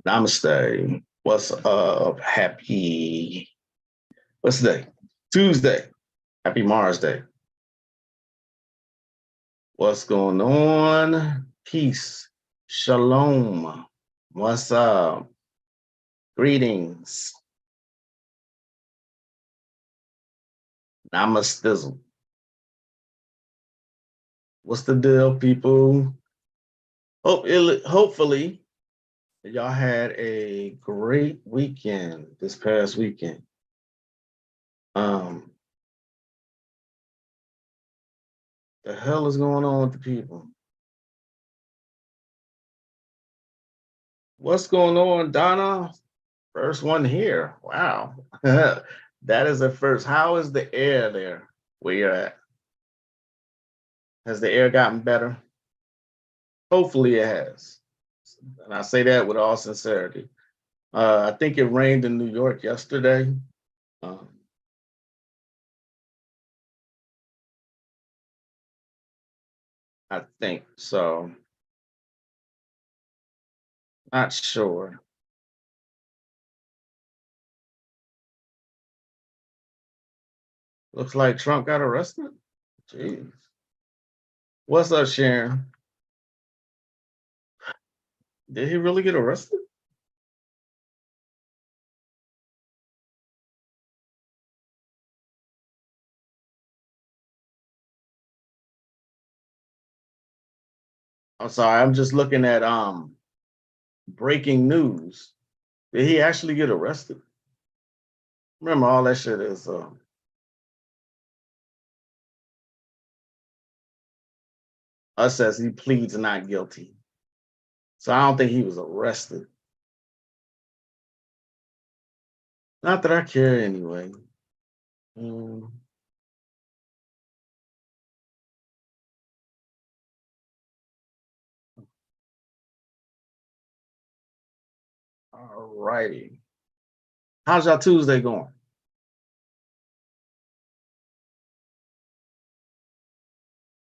Namaste. What's up? What's the day? Tuesday. Happy Mars Day. What's going on? Peace. Shalom. What's up? Greetings. Namastizzle. What's the deal, people? Hopefully, y'all had a great weekend this past weekend. The hell is going on with the people? What's going on, Donna? First one here. Wow. That is a first. How is the air there where you're at? Has the air gotten better? Hopefully it has. And I say that with all sincerity. I think it rained in New York yesterday. Um, I think so. Not sure. Looks like Trump got arrested. Jeez. What's up, Sharon? Did he really get arrested? I'm sorry. I'm just looking at breaking news. Did he actually get arrested? Remember, all that shit is us says he pleads not guilty. So I don't think he was arrested. Not that I care anyway. Mm, all righty. How's y'all Tuesday going?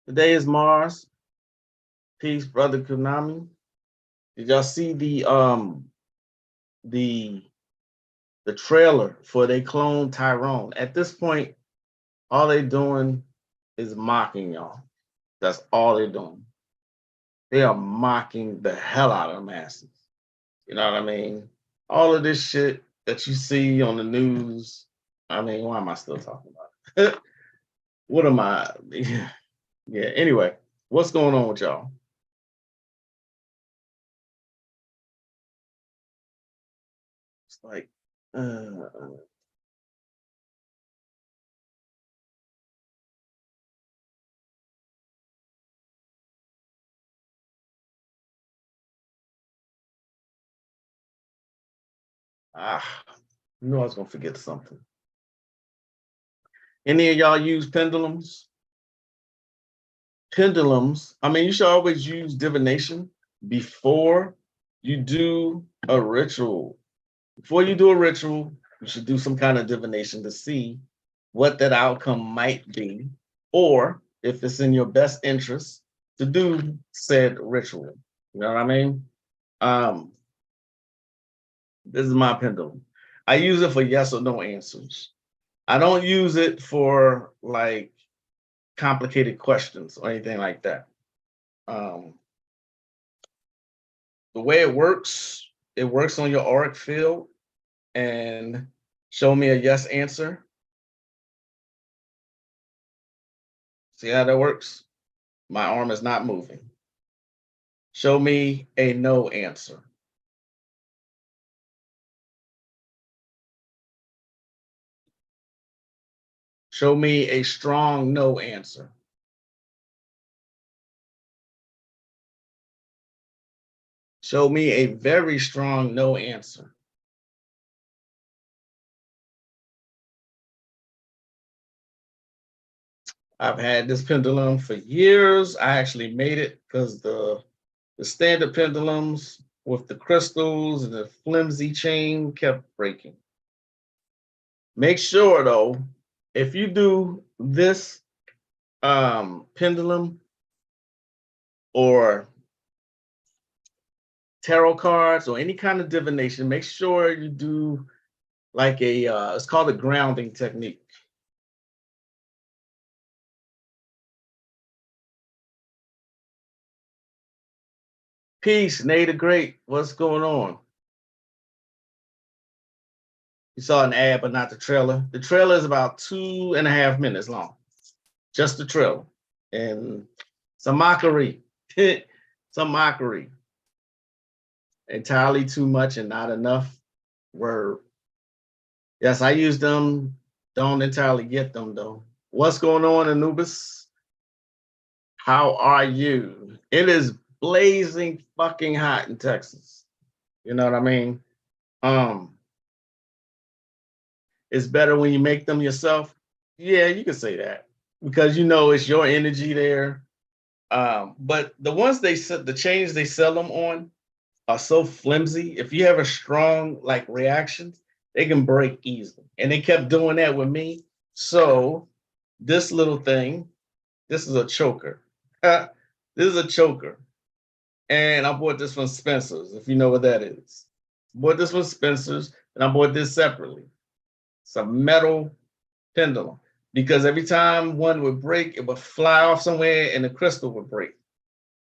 Today is Mars. Peace, brother Konami. Did y'all see the the trailer for they clone Tyrone? At this point, all they doing is mocking y'all. That's all they're doing. They are mocking the hell out of the masses. You know what I mean? All of this shit that you see on the news. I mean, why am I still talking about it? What am I? Yeah, anyway, what's going on with y'all? It's like, uh, ah, you know I was gonna forget something. Any of y'all use pendulums? Pendulums, I mean, you should always use divination before you do a ritual. Before you do a ritual, you should do some kind of divination to see what that outcome might be, or if it's in your best interest to do said ritual. You know what I mean? Um, this is my pendulum. I use it for yes or no answers. I don't use it for like complicated questions or anything like that. Um, the way it works on your auric field and show me a yes answer. See how that works? My arm is not moving. Show me a no answer. Show me a strong no answer. Show me a very strong no answer. I've had this pendulum for years. I actually made it because the standard pendulums with the crystals and the flimsy chain kept breaking. Make sure though, if you do this pendulum or tarot cards or any kind of divination, make sure you do like a it's called a grounding technique. Peace, Nate the Great. What's going on? You saw an ad, but not the trailer. The trailer is about 2.5 minutes long. Just the trailer. And some mockery. Some mockery. Entirely too much and not enough. Word. Yes, I use them. Don't entirely get them though. What's going on, Anubis? How are you? It is blazing fucking hot in Texas. You know what I mean? Um, it's better when you make them yourself. Yeah, you can say that because you know it's your energy there. But the ones the chains they sell them on are so flimsy. If you have a strong like reaction, they can break easily. And they kept doing that with me. So this little thing, this is a choker. This is a choker. And I bought this from Spencer's, if you know what that is. Bought this from Spencer's, and I bought this separately. It's a metal pendulum because every time one would break, it would fly off somewhere and the crystal would break.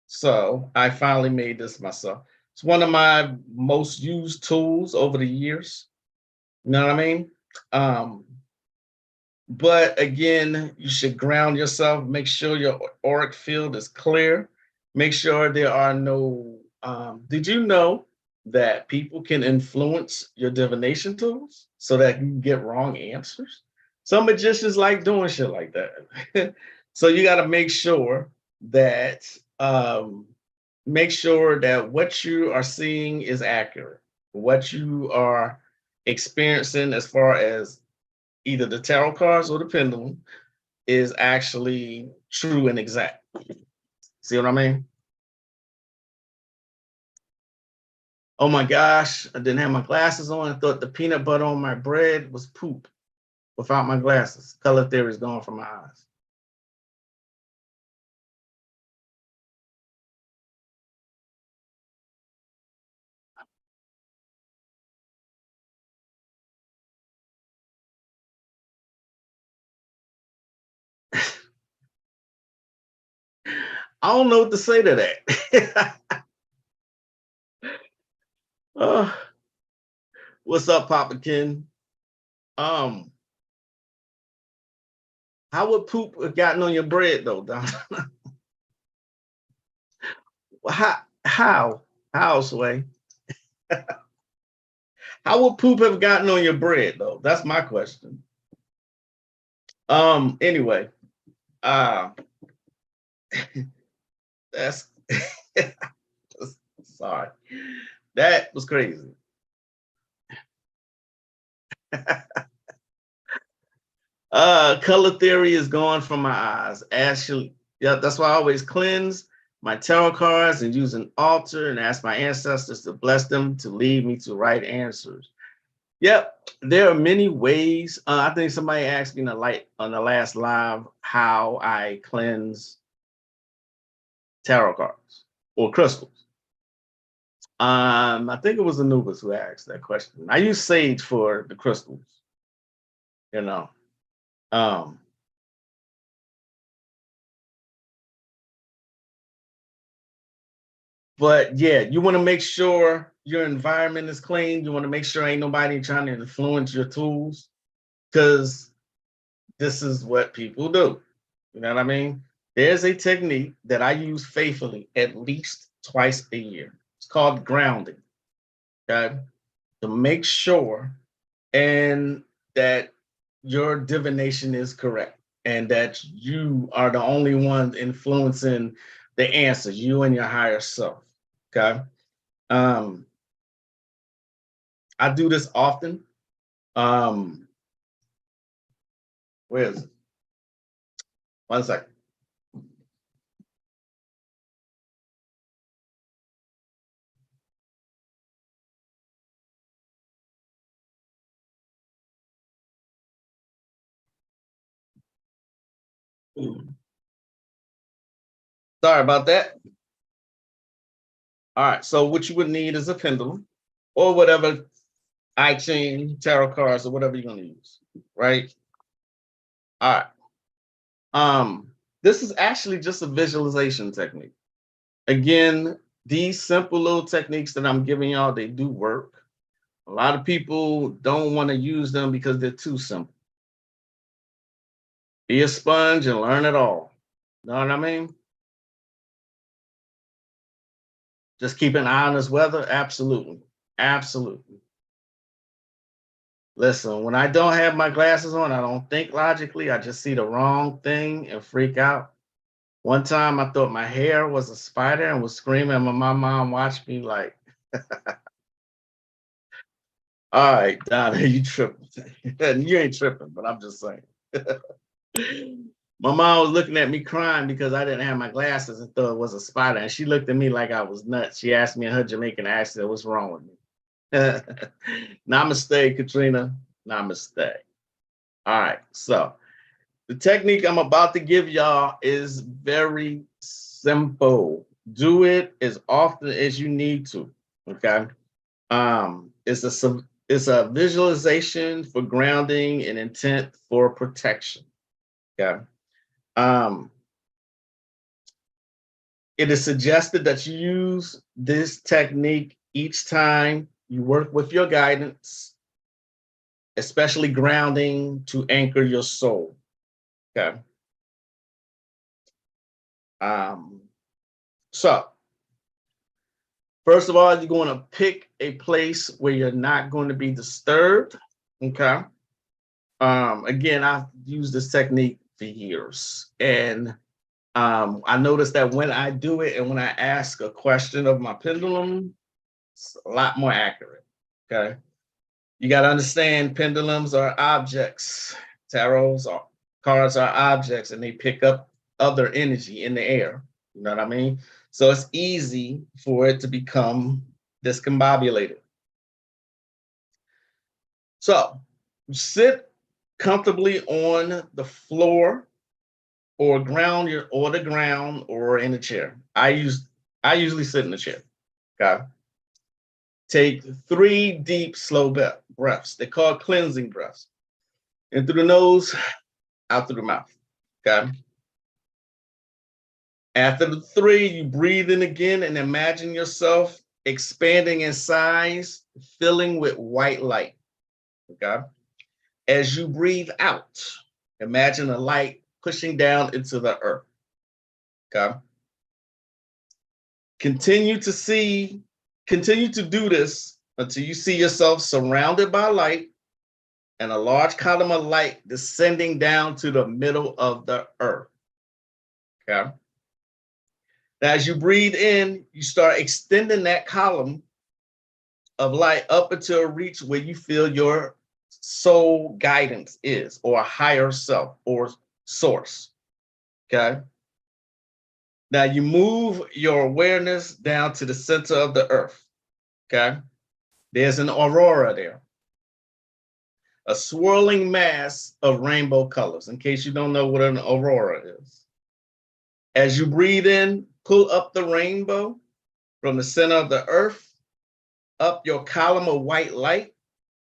So I finally made this myself. It's one of my most used tools over the years. You know what I mean? Um, but again, you should ground yourself. Make sure your auric field is clear. Make sure there are no. Did you know that people can influence your divination tools so that you get wrong answers? Some magicians like doing shit like that. So you got to that make sure that what you are seeing is accurate. What you are experiencing as far as either the tarot cards or the pendulum is actually true and exact. See what I mean? Oh my gosh, I didn't have my glasses on. I thought the peanut butter on my bread was poop without my glasses. Color theory is gone from my eyes. I don't know what to say to that. uh, what's up, Papa Ken? Um, how would poop have gotten on your bread though, Don? how? How? How, Sway? How would poop have gotten on your bread though? That's my question. Anyway, uh that's sorry. That was crazy. Color theory is gone from my eyes. Actually, yeah, that's why I always cleanse my tarot cards and use an altar and ask my ancestors to bless them to lead me to right answers. Yep, there are many ways. I think somebody asked me on the last live how I cleanse tarot cards or crystals. I think it was Anubis who asked that question. I use sage for the crystals, you know. Um, but yeah, you want to make sure your environment is clean. You want to make sure ain't nobody trying to influence your tools because this is what people do. You know what I mean? There's a technique that I use faithfully at least twice a year. It's called grounding. Okay. To make sure and that your divination is correct and that you are the only one influencing the answers, you and your higher self. Okay. Um, I do this often. Um, where is it? One second. Sorry about that. All right, so what you would need is a pendulum or whatever I Ching, tarot cards, or whatever you're going to use, right? All right. This is actually just a visualization technique. Again, these simple little techniques that I'm giving y'all, they do work. A lot of people don't want to use them because they're too simple. Be a sponge and learn it all. Know what I mean? Just keep an eye on this weather. Absolutely. Absolutely. Listen, when I don't have my glasses on, I don't think logically. I just see the wrong thing and freak out. One time I thought my hair was a spider and was screaming, and my mom watched me like, all right, Donna, you tripping. You ain't tripping, but I'm just saying. My mom was looking at me crying because I didn't have my glasses and thought it was a spider. And she looked at me like I was nuts. She asked me in her Jamaican accent, what's wrong with me? Namaste, Katrina. Namaste. All right. So the technique I'm about to give y'all is very simple. Do it as often as you need to. Okay. It's a visualization for grounding and intent for protection. Okay. Um, it is suggested that you use this technique each time you work with your guidance, especially grounding to anchor your soul. Okay. So, first of all, you're going to pick a place where you're not going to be disturbed. Okay. Again, I've used this technique for years, and I noticed that when I do it and when I ask a question of my pendulum, it's a lot more accurate. Okay. You got to understand pendulums are objects, tarots are cards are objects, and they pick up other energy in the air. You know what I mean? So it's easy for it to become discombobulated. So sit comfortably on the floor or the ground or in a chair. I usually sit in a chair. Okay. Take 3 deep, slow breaths. They're called cleansing breaths. In through the nose, out through the mouth. Okay. After the 3, you breathe in again and imagine yourself expanding in size, filling with white light. Okay. As you breathe out, imagine a light pushing down into the earth. Okay. Continue to do this until you see yourself surrounded by light and a large column of light descending down to the middle of the earth. Okay. Now, as you breathe in, you start extending that column of light up until a reach where you feel your soul guidance is, or a higher self, or source. Okay. Now you move your awareness down to the center of the earth. Okay. There's an aurora there, a swirling mass of rainbow colors, in case you don't know what an aurora is. As you breathe in, pull up the rainbow from the center of the earth, up your column of white light,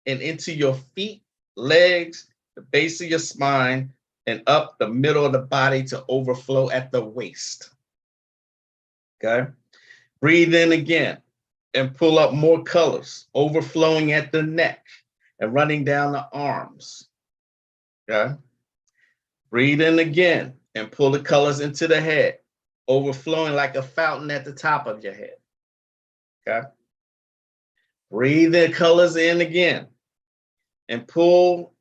and into your feet, legs, the base of your spine, and up the middle of the body to overflow at the waist. Okay. Breathe in again and pull up more colors, overflowing at the neck and running down the arms. Okay. Breathe in again and pull the colors into the head, overflowing like a fountain at the top of your head. Okay. Breathe the colors in again and pull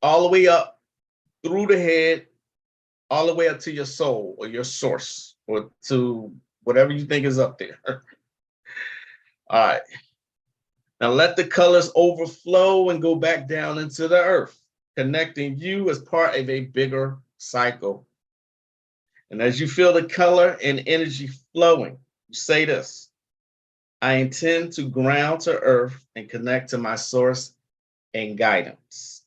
all the way up through the head, all the way up to your soul or your source, or to whatever you think is up there. All right. Now let the colors overflow and go back down into the earth, connecting you as part of a bigger cycle. And as you feel the color and energy flowing, you say this: I intend to ground to earth and connect to my source and guidance.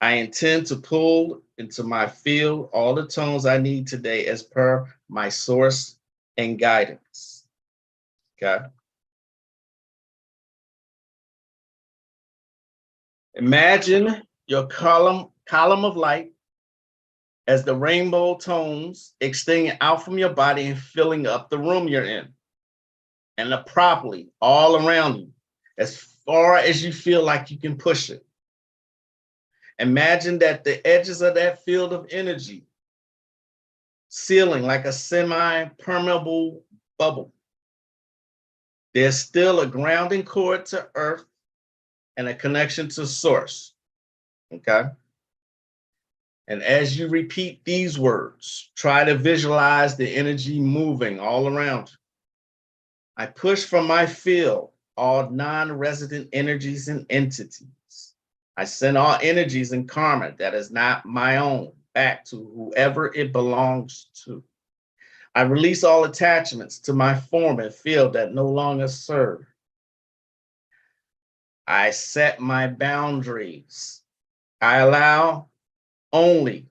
I intend to pull into my field all the tones I need today as per my source and guidance. Okay. Imagine your column of light as the rainbow tones extending out from your body and filling up the room you're in and properly all around you as far as you feel like you can push it. Imagine that the edges of that field of energy sealing like a semi-permeable bubble. There's still a grounding cord to earth and a connection to source. Okay. And as you repeat these words, try to visualize the energy moving all around you. I push from my field all non-resident energies and entities. I send all energies and karma that is not my own back to whoever it belongs to. I release all attachments to my form and field that no longer serve. I set my boundaries. I allow only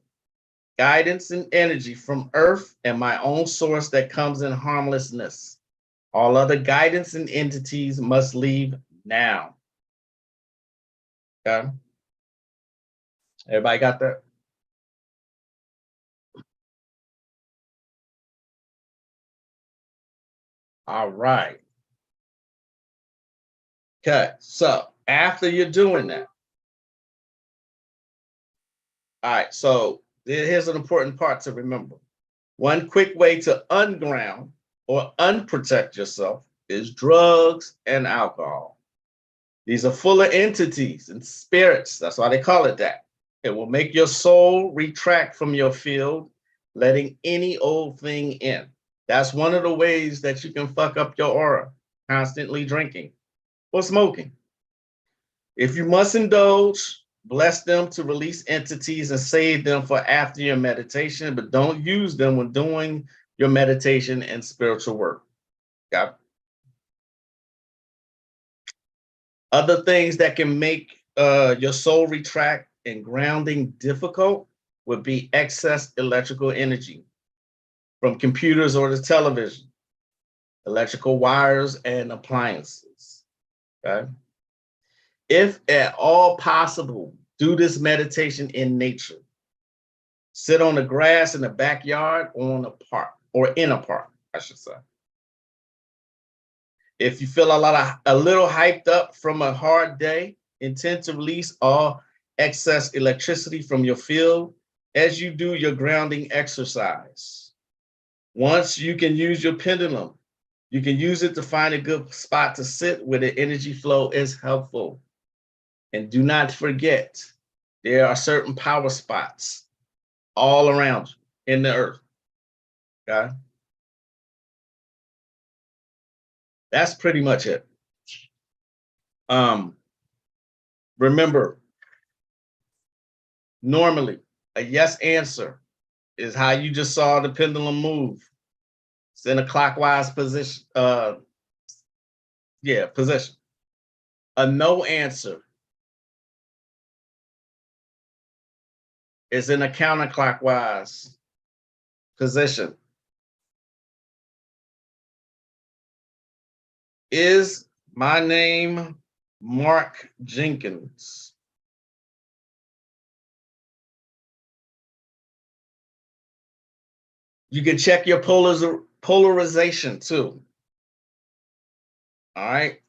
guidance and energy from earth and my own source that comes in harmlessness. All other guidance and entities must leave now. Okay. Everybody got that? All right. Okay. So after you're doing that, all right. So here's an important part to remember. One quick way to unground or unprotect yourself is drugs and alcohol. These are full of entities and spirits. That's why they call it that. It will make your soul retract from your field, letting any old thing in. That's one of the ways that you can fuck up your aura, constantly drinking or smoking. If you must indulge, bless them to release entities and save them for after your meditation, but don't use them when doing your meditation and spiritual work. Got it? Other things that can make your soul retract and grounding difficult would be excess electrical energy from computers or the television, electrical wires and appliances. Okay? If at all possible, do this meditation in nature. Sit on the grass in the backyard or in a park, or in a park, I should say. If you feel a little hyped up from a hard day, intend to release all excess electricity from your field as you do your grounding exercise. Once you can use your pendulum, you can use it to find a good spot to sit where the energy flow is helpful. And do not forget, there are certain power spots all around you in the earth. Okay? That's pretty much it. Remember, normally a yes answer is how you just saw the pendulum move. It's in a clockwise position. Position. A no answer is in a counterclockwise position. Is my name Mark Jenkins? You can check your polarization too. All right.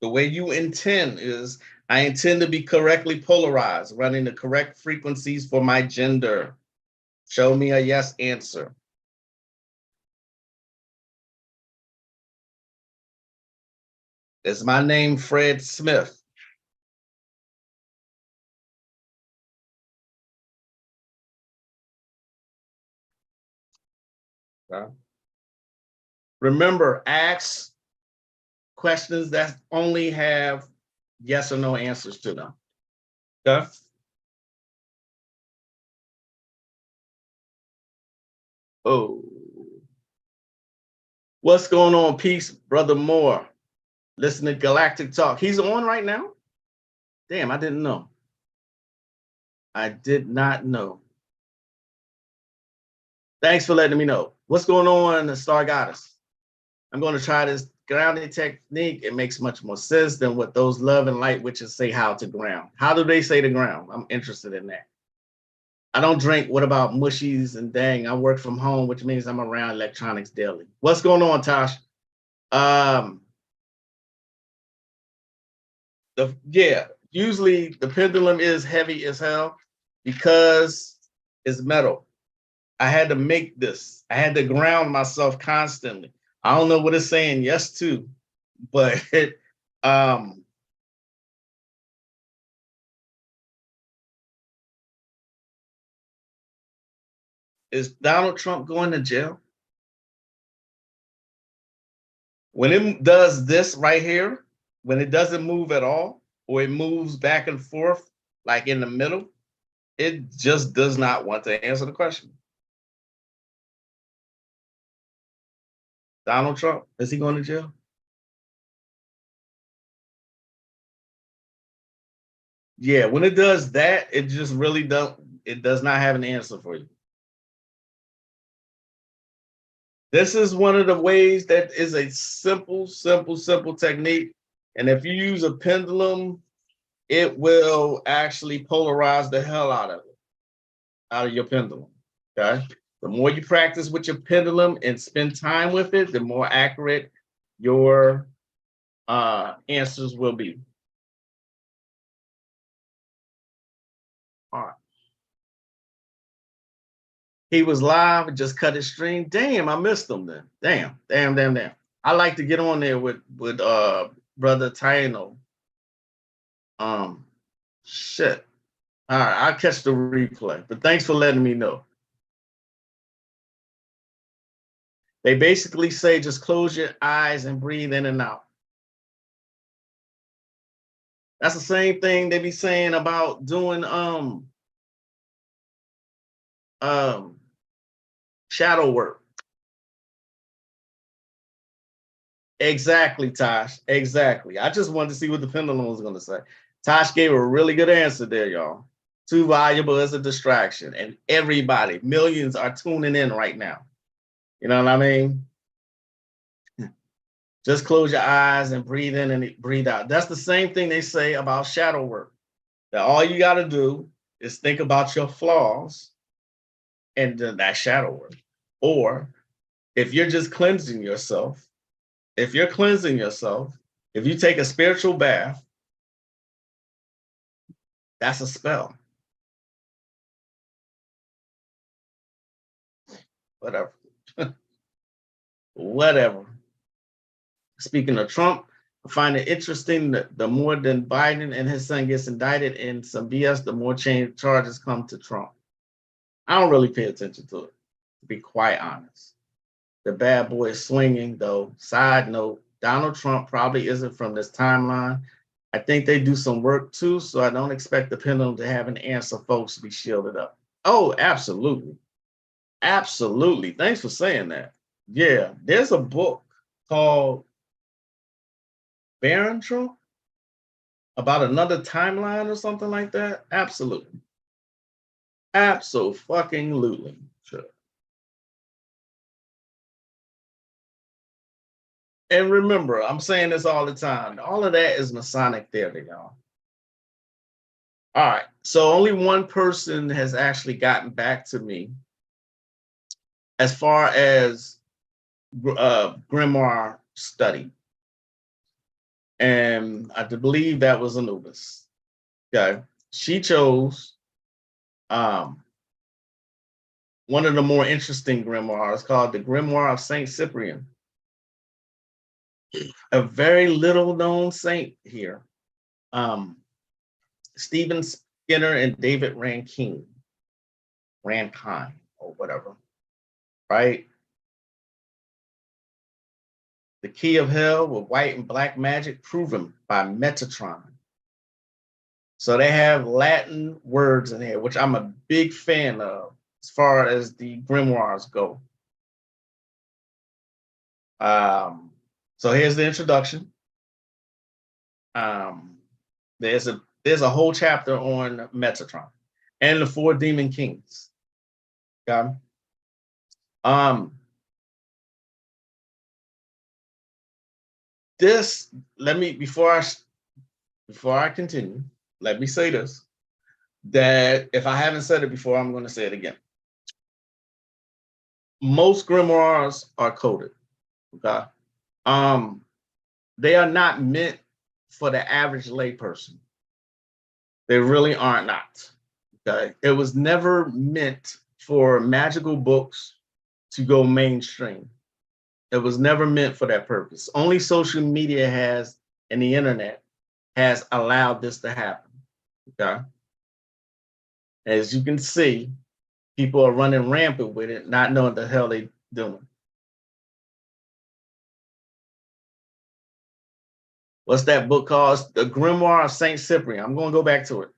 The way you intend is, I intend to be correctly polarized, running the correct frequencies for my gender. Show me a yes answer. Is my name Fred Smith? Okay. Remember, ask questions that only have yes or no answers to them. Okay. Oh, what's going on? Peace, Brother Moore. Listen to Galactic Talk. He's on right now? Damn, I didn't know. I did not know. Thanks for letting me know. What's going on, Star Goddess? I'm going to try this grounding technique. It makes much more sense than what those love and light witches say how to ground. How do they say to ground? I'm interested in that. I don't drink. What about mushies and dang? I work from home, which means I'm around electronics daily. What's going on, Tosh? Usually the pendulum is heavy as hell because it's metal. I had to make this. I had to ground myself constantly. I don't know what it's saying yes to, but is Donald Trump going to jail? When it does this right here, when it doesn't move at all, or it moves back and forth, like in the middle, it just does not want to answer the question. Donald Trump, is he going to jail? Yeah, when it does that, it just really it does not have an answer for you. This is one of the ways that is a simple technique. And if you use a pendulum, it will actually polarize the hell out of your pendulum. Okay. The more you practice with your pendulum and spend time with it, the more accurate your answers will be. All right. He was live and just cut his stream. Damn, I missed him then. Damn. I like to get on there with brother Taino. Shit. All right, I'll catch the replay. But thanks for letting me know. They basically say just close your eyes and breathe in and out. That's the same thing they be saying about doing shadow work. Exactly, Tosh. Exactly. I just wanted to see what the pendulum was going to say. Tosh gave a really good answer there, y'all. Too valuable as a distraction. And everybody, millions are tuning in right now. You know what I mean? Just close your eyes and breathe in and breathe out. That's the same thing they say about shadow work. That all you got to do is think about your flaws and that shadow work. Or if you're just cleansing yourself, if you take a spiritual bath, that's a spell. Whatever. Whatever. Speaking of Trump, I find it interesting that the more than Biden and his son gets indicted in some BS, the more charges come to Trump. I don't really pay attention to it, to be quite honest. The bad boy is swinging, though. Side note, Donald Trump probably isn't from this timeline. I think they do some work too, so I don't expect the pendulum to have an answer, folks, to be shielded up. Oh, absolutely. Absolutely. Thanks for saying that. Yeah, there's a book called Baron Trump about another timeline or something like that. Absolutely. Absolutely. Sure. And remember, I'm saying this all the time. All of that is Masonic theater, y'all. All right. So only one person has actually gotten back to me as far as grimoire study. And I believe that was Anubis. Okay. She chose one of the more interesting grimoires called the Grimoire of Saint Cyprian. A very little known saint here. Stephen Skinner and David Rankine, or whatever, right? The key of hell with white and black magic proven by Metatron. So they have Latin words in here, which I'm a big fan of as far as the grimoires go. So here's the introduction. There's a whole chapter on Metatron. and the 4 demon kings. Okay. This, let me, before I continue, let me say this, that if I haven't said it before, I'm going to say it again. Most grimoires are coded. Okay. They are not meant for the average layperson. They really are not. Okay. It was never meant for magical books to go mainstream. It was never meant for that purpose. Only social media has, and the internet has allowed this to happen. Okay. As you can see, people are running rampant with it, not knowing the hell they're doing. What's that book called? The Grimoire of Saint Cyprian. I'm going to go back to it.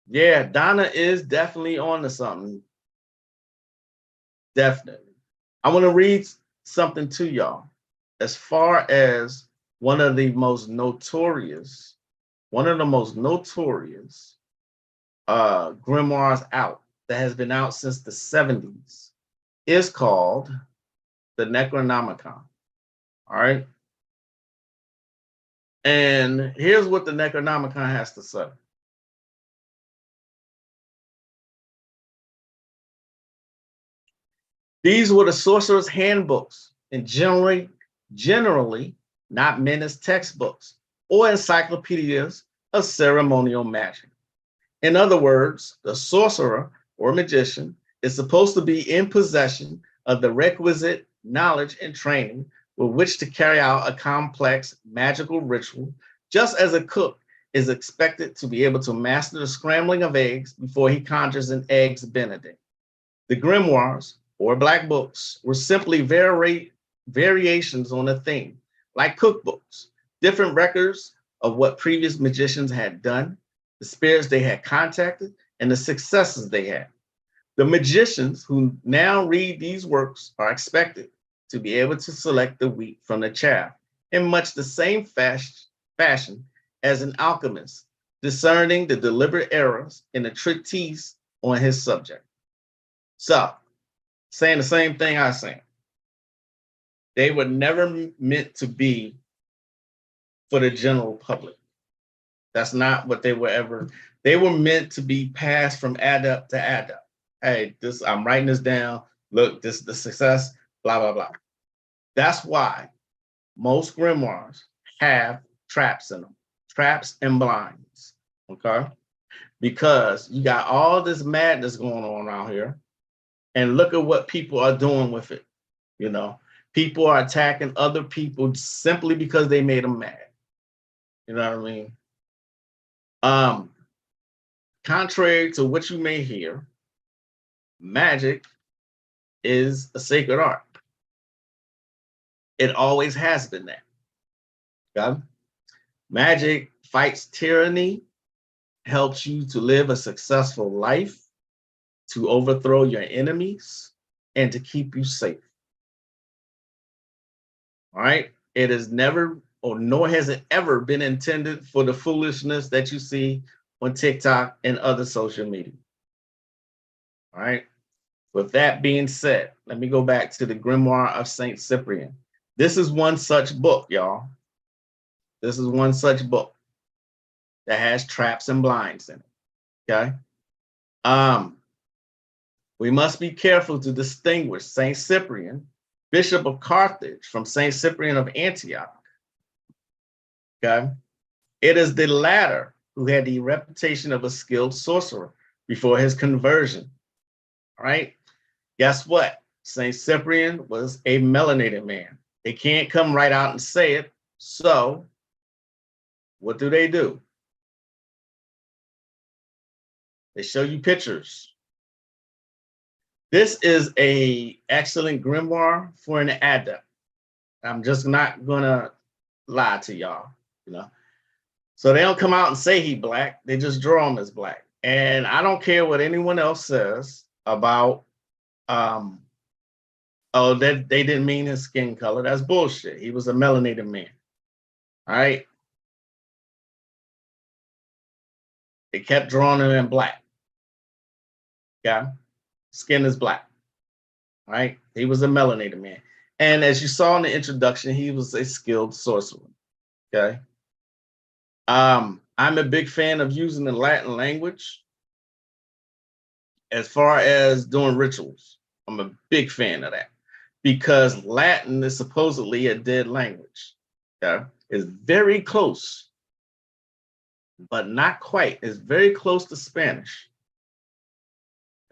Yeah, Donna is definitely on to something. Definitely. I want to read something to y'all. As far as one of the most notorious grimoires out that has been out since the 70s is called the Necronomicon. All right. And here's what the Necronomicon has to say. These were the sorcerer's handbooks, and generally not meant as textbooks or encyclopedias of ceremonial magic. In other words, the sorcerer or magician is supposed to be in possession of the requisite knowledge and training with which to carry out a complex magical ritual, just as a cook is expected to be able to master the scrambling of eggs before he conjures an eggs benedict. The grimoires, or black books, were simply variations on a theme, like cookbooks, different records of what previous magicians had done, the spirits they had contacted, and the successes they had. The magicians who now read these works are expected to be able to select the wheat from the chaff in much the same fashion as an alchemist, discerning the deliberate errors in a treatise on his subject. So, saying the same thing I was saying. They were never meant to be for the general public. That's not what they were ever. They were meant to be passed from adept to adept. Hey, I'm writing this down. Look, this is the success, blah, blah, blah. That's why most grimoires have traps in them, traps and blinds, okay? Because you got all this madness going on around here, and look at what people are doing with it. You know, people are attacking other people simply because they made them mad. You know what I mean? Contrary to what you may hear, magic is a sacred art. It always has been that. Okay? Magic fights tyranny, helps you to live a successful life, to overthrow your enemies, and to keep you safe. All right? It is never, or nor has it ever been intended for the foolishness that you see on TikTok and other social media. All right? With that being said, let me go back to the Grimoire of Saint Cyprian. This is one such book, y'all. This is one such book that has traps and blinds in it. Okay. We must be careful to distinguish Saint Cyprian, Bishop of Carthage, from Saint Cyprian of Antioch. Okay. It is the latter who had the reputation of a skilled sorcerer before his conversion. All right. Guess what? Saint Cyprian was a melanated man. They can't come right out and say it. So what do? They show you pictures. This is an excellent grimoire for an adept. I'm just not gonna lie to y'all, you know. So they don't come out and say he black. They just draw him as black. And I don't care what anyone else says. about oh, that they didn't mean his skin color. That's bullshit. He was a melanated man. All right. They kept drawing him in black. Yeah. Skin is black. Right? He was a melanated man. And as you saw in the introduction, he was a skilled sorcerer. Okay. I'm a big fan of using the Latin language as far as doing rituals. I'm a big fan of that because Latin is supposedly a dead language. Okay. It's very close, but not quite. It's very close to Spanish.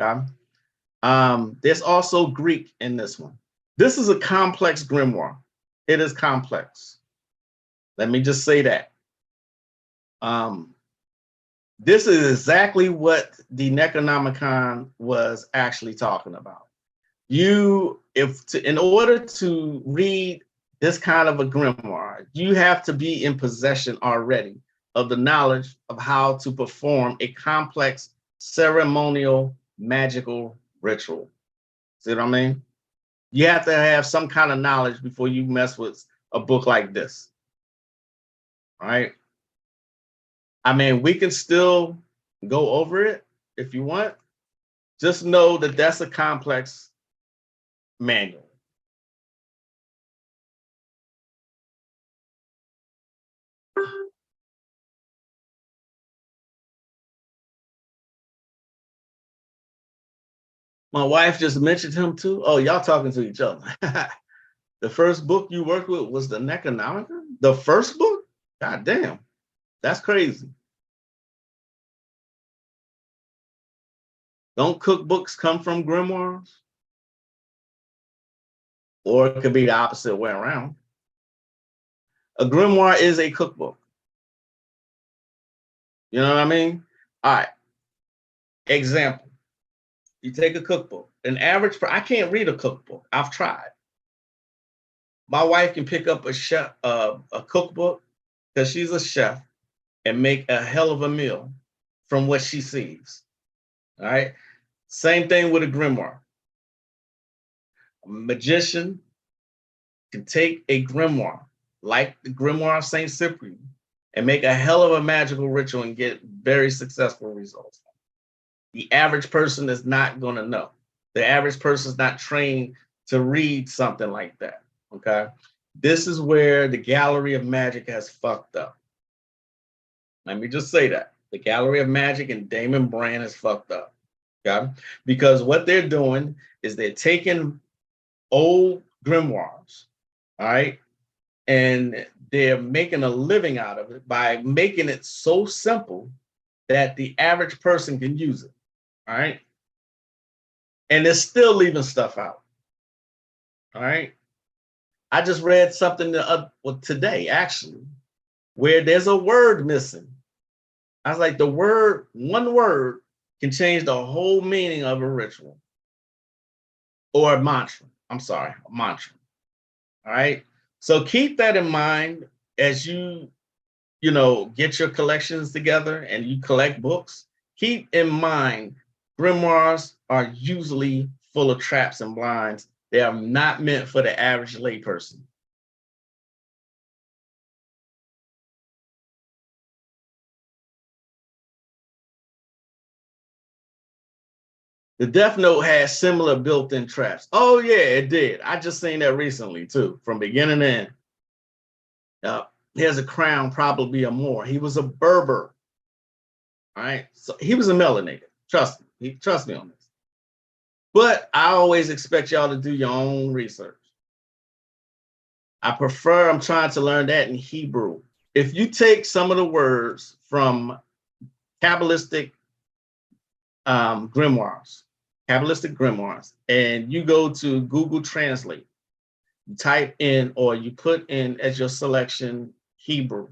Okay. There's also Greek in this one. This is a complex grimoire. It is complex. Let me just say that. This is exactly what the Necronomicon was actually talking about. In order to read this kind of a grimoire, you have to be in possession already of the knowledge of how to perform a complex ceremonial magical ritual. See what I mean? You have to have some kind of knowledge before you mess with a book like this. All right. I mean, we can still go over it if you want. Just know that that's a complex manual. My wife just mentioned him too. Oh, y'all talking to each other. The first book you worked with was the Necronomicon? The first book? God damn. That's crazy. Don't cookbooks come from grimoires? Or it could be the opposite way around. A grimoire is a cookbook. You know what I mean? All right. Example. You take a cookbook. I can't read a cookbook. I've tried. My wife can pick up a cookbook because she's a chef and make a hell of a meal from what she sees. All right. Same thing with a grimoire. A magician can take a grimoire, like the grimoire of Saint Cyprian, and make a hell of a magical ritual and get very successful results. The average person is not going to know. The average person is not trained to read something like that. Okay. This is where the Gallery of Magic has fucked up. Let me just say that. The Gallery of Magic and Damon Brand is fucked up. Okay. Because what they're doing is they're taking old grimoires, all right, and they're making a living out of it by making it so simple that the average person can use it. All right. And they're still leaving stuff out. All right. I just read something today, actually, where there's a word missing. I was like, one word can change the whole meaning of a ritual or a mantra. I'm sorry, a mantra. All right. So keep that in mind as you get your collections together and you collect books. Keep in mind, grimoires are usually full of traps and blinds. They are not meant for the average layperson. The Death Note has similar built-in traps. Oh yeah, it did. I just seen that recently too, from beginning to end. Here's a crown, probably a Moor. He was a Berber. All right, so he was a melanated. Trust me. Trust me on this. But I always expect y'all to do your own research. I'm trying to learn that in Hebrew. If you take some of the words from Kabbalistic grimoires, and you go to Google Translate, you type in or you put in as your selection Hebrew,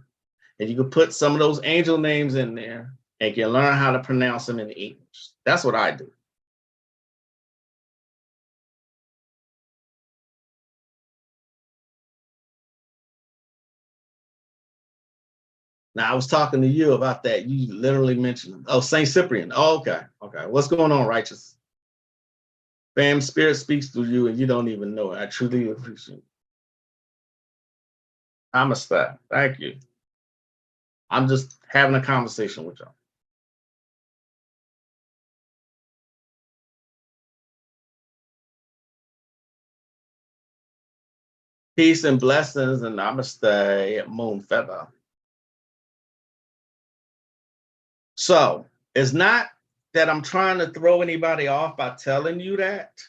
and you can put some of those angel names in there and you can learn how to pronounce them in English. That's what I do. Now, I was talking to you about that. You literally mentioned, oh, Saint Cyprian. Oh, okay. Okay. What's going on, Righteous? Fam, spirit speaks through you and you don't even know it. I truly appreciate it. I'm a star. Thank you. I'm just having a conversation with y'all. Peace and blessings, and namaste, moon feather. So it's not that I'm trying to throw anybody off by telling you that,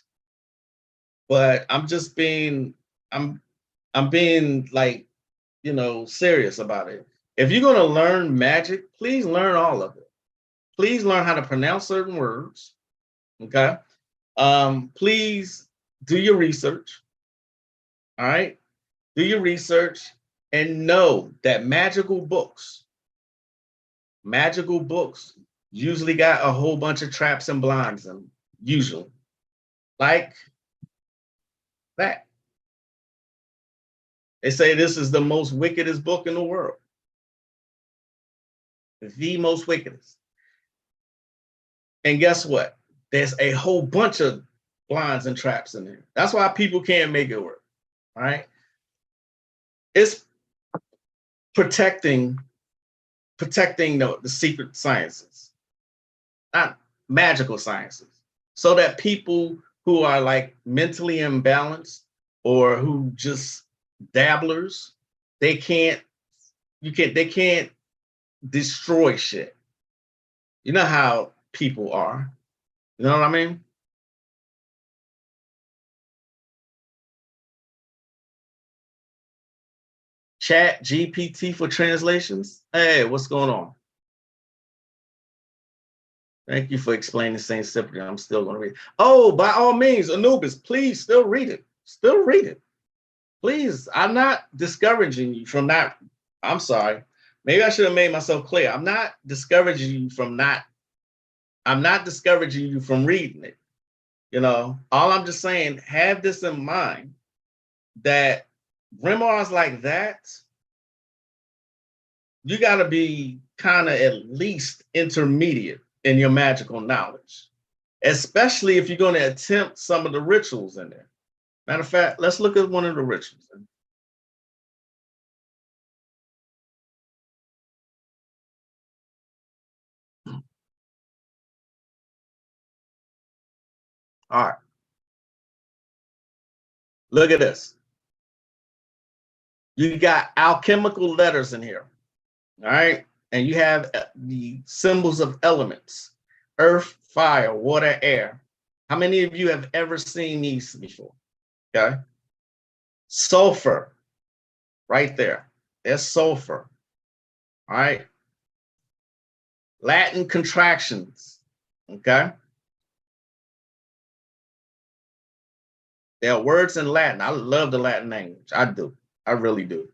but I'm just being, I'm being like, serious about it. If you're gonna learn magic, please learn all of it. Please learn how to pronounce certain words. Okay. Please do your research. All right. Do your research and know that magical books usually got a whole bunch of traps and blinds in them, usually. Like that. They say this is the most wickedest book in the world. The most wickedest. And guess what? There's a whole bunch of blinds and traps in there. That's why people can't make it work. All right. It's protecting the secret sciences, not magical sciences, so that people who are like mentally imbalanced or who just dabblers, they can't destroy shit. You know how people are. You know what I mean? Chat GPT for translations. Hey, what's going on? Thank you for explaining Saint Cyprian. I'm still going to read. Oh, by all means, Anubis, please still read it. Still read it. Please. I'm not discouraging you from not. I'm sorry. Maybe I should have made myself clear. I'm not discouraging you from not. I'm not discouraging you from reading it. All I'm just saying, have this in mind that grimoires like that, you got to be kind of at least intermediate in your magical knowledge, especially if you're going to attempt some of the rituals in there. Matter of fact, let's look at one of the rituals. All right. Look at this. You got alchemical letters in here. All right. And you have the symbols of elements: earth, fire, water, air. How many of you have ever seen these before? Okay. Sulfur, right there. There's sulfur. All right. Latin contractions. Okay. There are words in Latin. I love the Latin language. I do. I really do.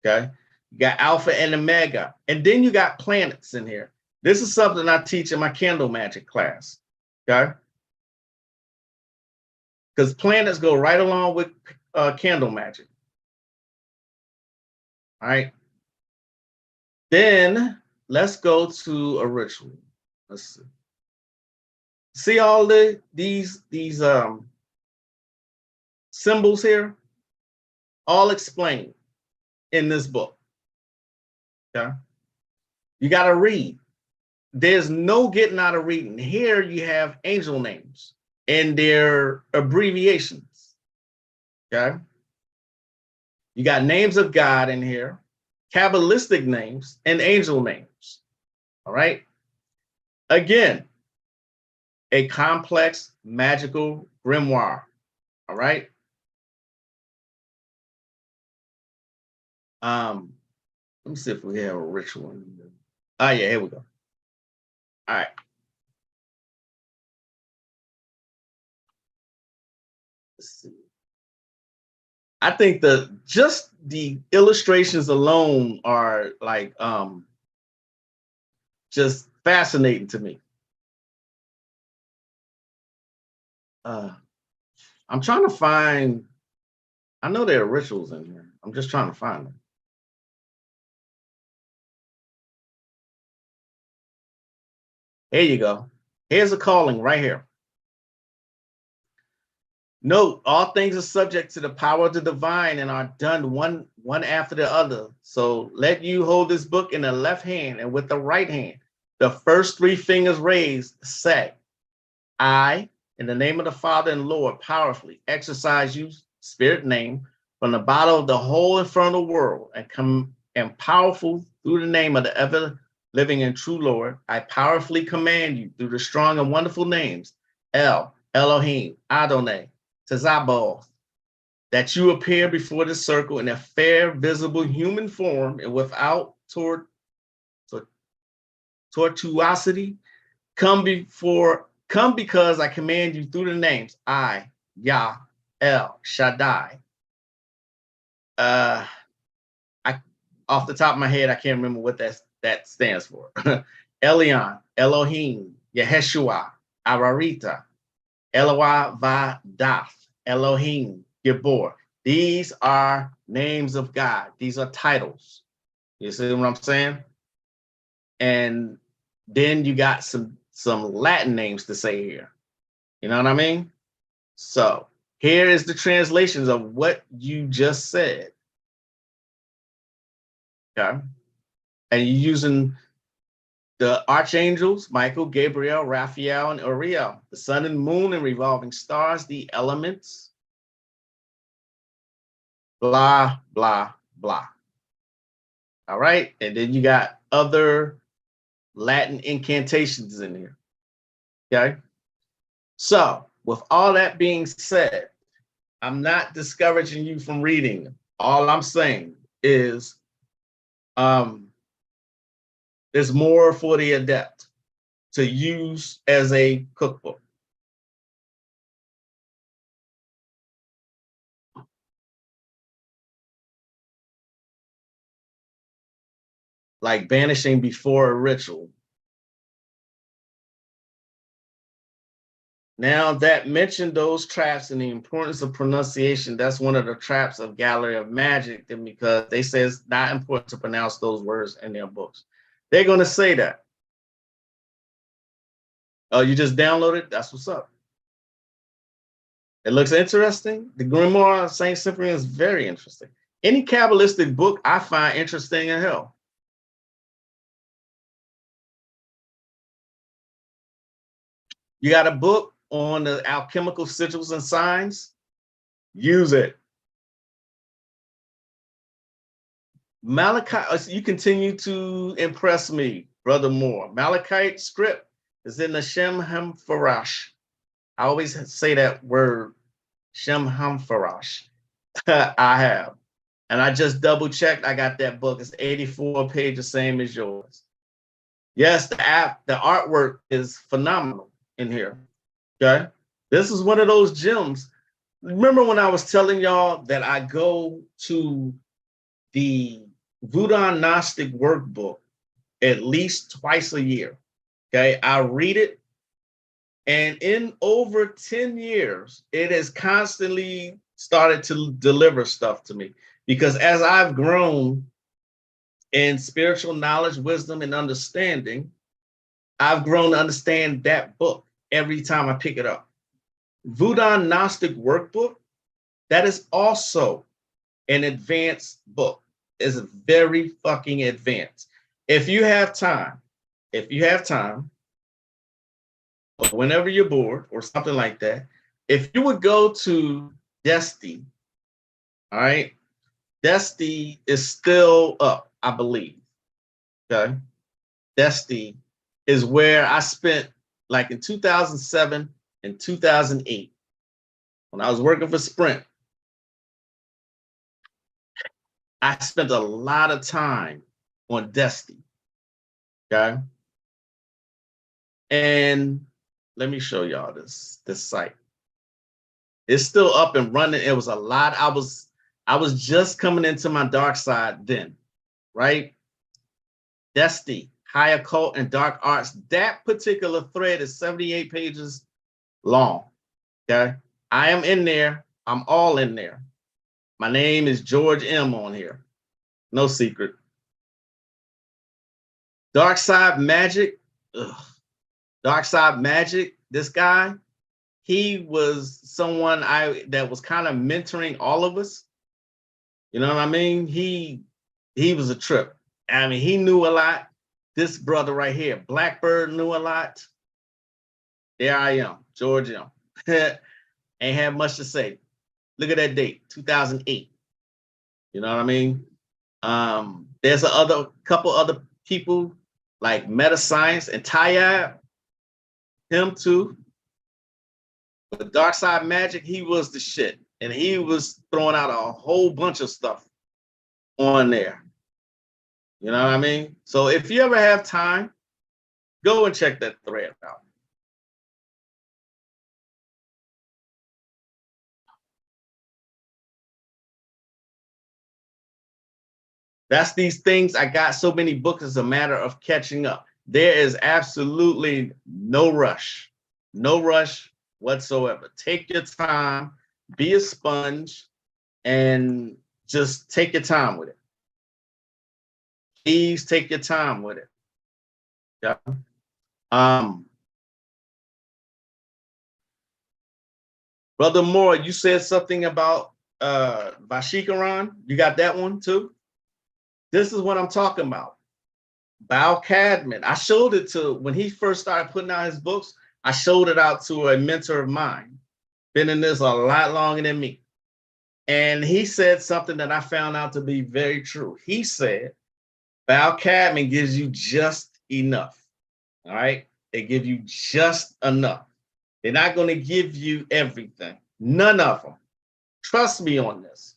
Okay. You got alpha and omega. And then you got planets in here. This is something I teach in my candle magic class. Okay. Because planets go right along with candle magic. All right. Then let's go to a ritual. Let's see. See all these symbols here? All explained in this book. Okay. You got to read. There's no getting out of reading. Here you have angel names and their abbreviations. Okay. You got names of God in here, Kabbalistic names, and angel names. All right. Again, a complex magical grimoire. All right. Let me see if we have a ritual. Oh, yeah, here we go. All right. Let's see. I think just the illustrations alone are like just fascinating to me. I'm trying to find. I know there are rituals in here. I'm just trying to find them. Here you go. Here's a calling right here. Note, all things are subject to the power of the divine and are done one after the other. So let you hold this book in the left hand, and with the right hand, the first three fingers raised, say, I, in the name of the Father and Lord, powerfully exercise you, spirit name, from the bottom of the whole infernal world, and come and powerful through the name of the ever living and true Lord. I powerfully command you through the strong and wonderful names, El, Elohim, Adonai, Tzabaoth, that you appear before the circle in a fair, visible human form and without tortuosity. Come because I command you through the names I, Yah, El, Shaddai. I off the top of my head, I can't remember what that stands for. Elion, Elohim, Yeshua, Ararita, Eloah Vadath, Elohim, Gibor. These are names of God. These are titles. You see what I'm saying? And then you got some Latin names to say here. You know what I mean? So here is the translations of what you just said. Okay. And you're using the archangels, Michael, Gabriel, Raphael, and Uriel, the sun and moon and revolving stars, the elements, blah, blah, blah. All right. And then you got other Latin incantations in here. Okay. So with all that being said, I'm not discouraging you from reading them. All I'm saying is there's more for the adept to use as a cookbook. Like banishing before a ritual. Now that mentioned those traps and the importance of pronunciation, that's one of the traps of Gallery of Magic, because they say it's not important to pronounce those words in their books. They're going to say that. Oh, you just downloaded? That's what's up. It looks interesting. The Grimoire of Saint Cyprian is very interesting. Any Kabbalistic book I find interesting as hell. You got a book on the alchemical sigils and signs? Use it. Malachite, you continue to impress me, Brother Moore. Malachite script is in the Shem Hamfarash. I always say that word, Shem Hamfarash. I have. And I just double checked. I got that book. It's 84 pages, same as yours. Yes, the artwork is phenomenal in here. Okay. This is one of those gems. Remember when I was telling y'all that I go to the Voodoo Gnostic workbook at least twice a year. Okay. I read it. And in over 10 years, it has constantly started to deliver stuff to me, because as I've grown in spiritual knowledge, wisdom, and understanding, I've grown to understand that book every time I pick it up. Voodoo Gnostic workbook, that is also an advanced book. It's very fucking advanced. If you have time, or whenever you're bored or something like that, if you would go to Desti, all right, Desti is still up, I believe. Okay. Desti is where I spent, like in 2007 and 2008, when I was working for Sprint, I spent a lot of time on Desti. Okay. And let me show y'all this site. It's still up and running. It was a lot. I was just coming into my dark side then, right? Desti, High Occult and Dark Arts. That particular thread is 78 pages long. Okay. I am in there. I'm all in there. My name is George M on here. No secret. Dark Side Magick. Ugh. Dark Side Magick, this guy, he was someone that was kind of mentoring all of us. You know what I mean? He was a trip. I mean, he knew a lot. This brother right here, Blackbird, knew a lot. There I am, George M. Ain't had much to say. Look at that date, 2008. You know what I mean? There's a couple other people like Meta Science and Tyab, him too. But Dark Side Magic, he was the shit. And he was throwing out a whole bunch of stuff on there. You know what I mean? So if you ever have time, go and check that thread out. That's these things. I got so many books. It's a matter of catching up. There is absolutely no rush whatsoever. Take your time, be a sponge, and just take your time with it. Please take your time with it. Yeah. Brother Moore, you said something about Vashikaran. You got that one too? This is what I'm talking about. Bal Cadman. I showed it to, when he first started putting out his books, I showed it out to a mentor of mine. Been in this a lot longer than me. And he said something that I found out to be very true. He said, Bal Cadman gives you just enough. All right? They give you just enough. They're not going to give you everything. None of them. Trust me on this.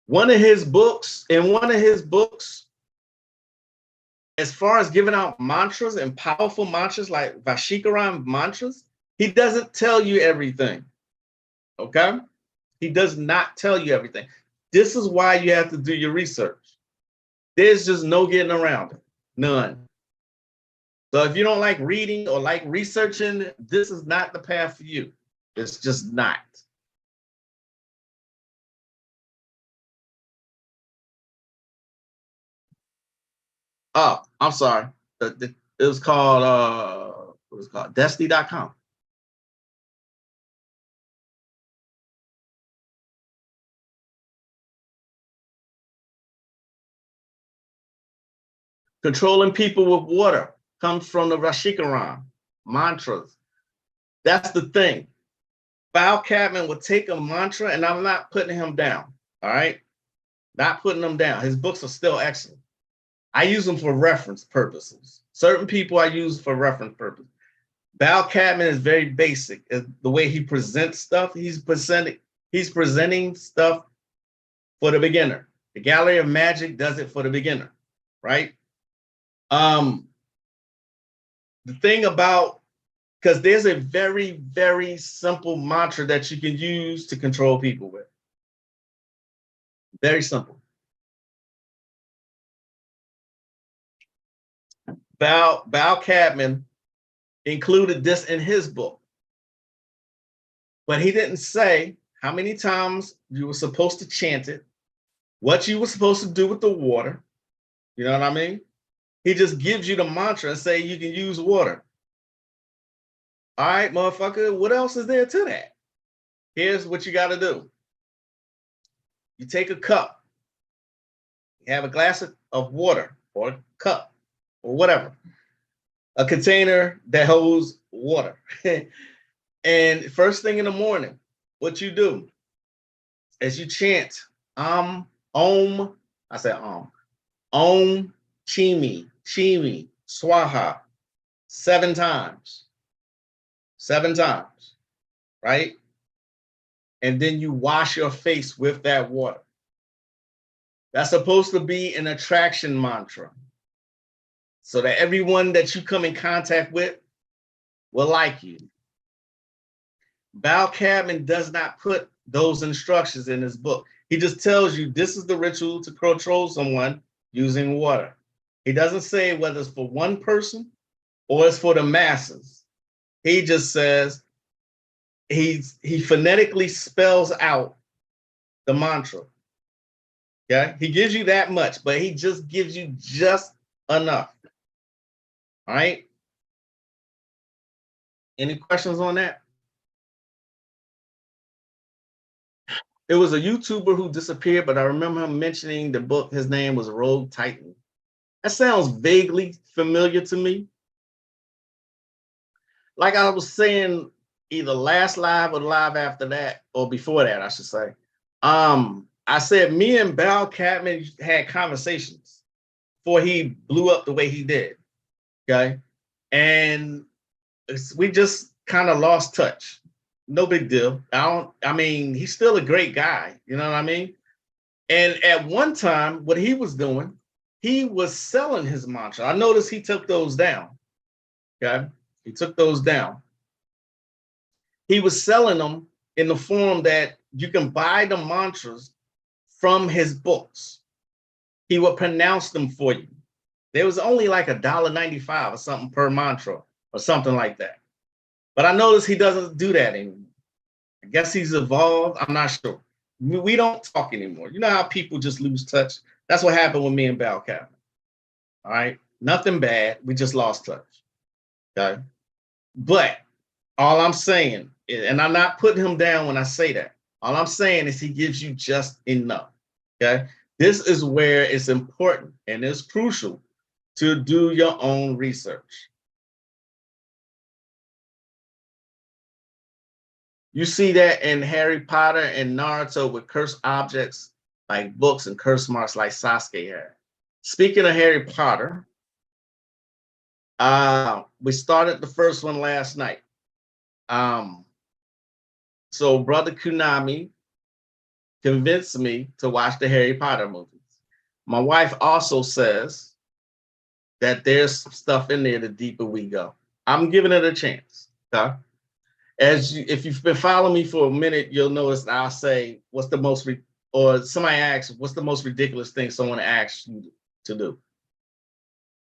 In one of his books, as far as giving out mantras and powerful mantras like Vashikaran mantras, he doesn't tell you everything. Okay? He does not tell you everything. This is why you have to do your research. There's just no getting around it. None. So if you don't like reading or like researching, this is not the path for you. It's just not. Oh, I'm sorry. It was called what was it called? Destiny.com. Controlling people with water comes from the Vashikaran mantras. That's the thing. Bal Cadman would take a mantra, and I'm not putting him down. All right, not putting him down. His books are still excellent. I use them for reference purposes. Certain people I use for reference purposes. Bal Cadman is very basic. The way he presents stuff, he's presenting stuff for the beginner. The Gallery of Magic does it for the beginner, right? The thing about, because there's a very, very simple mantra that you can use to control people with. Very simple. Bal Cadman included this in his book, but he didn't say how many times you were supposed to chant it, what you were supposed to do with the water. You know what I mean? He just gives you the mantra and say you can use water. All right, motherfucker, what else is there to that? Here's what you got to do. You take a cup, you have a glass of water or a cup or whatever, a container that holds water. And first thing in the morning, what you do is you chant Om, I said Om, Chimi, Swaha, 7 times. 7 times, right? And then you wash your face with that water. That's supposed to be an attraction mantra, so that everyone that you come in contact with will like you. Bal Cadman does not put those instructions in his book. He just tells you this is the ritual to control someone using water. He doesn't say whether it's for one person or it's for the masses. He just says, he phonetically spells out the mantra. Okay, he gives you that much, but he just gives you just enough. All right. Any questions on that? It was a YouTuber who disappeared, but I remember him mentioning the book. His name was Rogue Titan. That sounds vaguely familiar to me. Like I was saying, either last live or live after that, or before that, I should say. I said me and Bal Catman had conversations before he blew up the way he did. Okay. And we just kind of lost touch. No big deal. I mean, he's still a great guy. You know what I mean? And at one time, what he was doing, he was selling his mantra. I noticed he took those down. Okay. He took those down. He was selling them in the form that you can buy the mantras from his books. He would pronounce them for you. There was only like $1.95 or something per mantra or something like that. But I noticed he doesn't do that anymore. I guess he's evolved. I'm not sure. We don't talk anymore. You know how people just lose touch? That's what happened with me and Bal Catman. All right. Nothing bad. We just lost touch. Okay. But all I'm saying, and I'm not putting him down when I say that. All I'm saying is he gives you just enough. Okay. This is where it's important and it's crucial to do your own research. You see that in Harry Potter and Naruto with cursed objects like books and curse marks like Sasuke had. Speaking of Harry Potter, we started the first one last night. So Brother Kunami convinced me to watch the Harry Potter movies. My wife also says that there's stuff in there the deeper we go. I'm giving it a chance. Okay? If you've been following me for a minute, you'll notice I'll say, what's the most, or somebody asks, what's the most ridiculous thing someone asks you to do?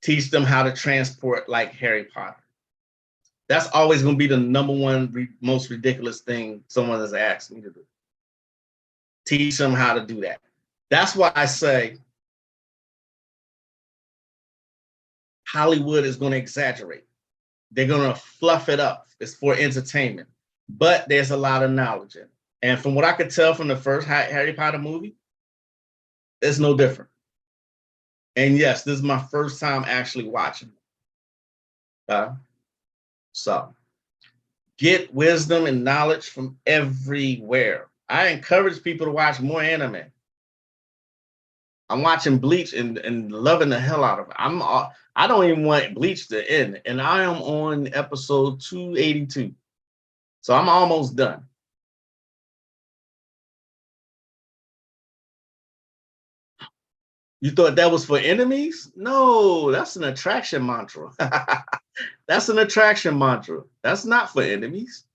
Teach them how to transport like Harry Potter. That's always going to be the number one most ridiculous thing someone has asked me to do. Teach them how to do that. That's why I say Hollywood is going to exaggerate. They're going to fluff it up. It's for entertainment. But there's a lot of knowledge in it. And from what I could tell from the first Harry Potter movie, it's no different. And yes, this is my first time actually watching it. So get wisdom and knowledge from everywhere. I encourage people to watch more anime. I'm watching Bleach and loving the hell out of it. I don't even want Bleach to end, and I am on episode 282. So I'm almost done. You thought that was for enemies? No, that's an attraction mantra. That's an attraction mantra. That's not for enemies.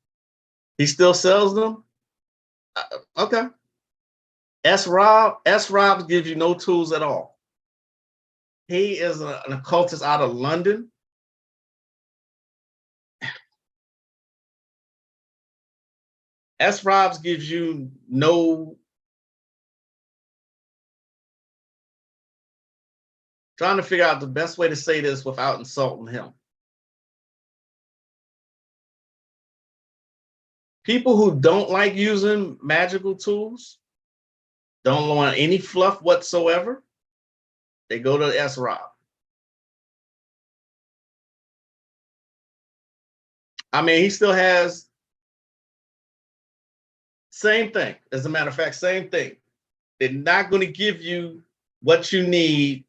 He still sells them? Okay. S-Rob gives you no tools at all. He is an occultist out of London. S-Robs gives you no. Trying to figure out the best way to say this without insulting him. People who don't like using magical tools, don't want any fluff whatsoever, they go to S-Rob. I mean, he still has same thing. As a matter of fact, same thing. They're not going to give you what you need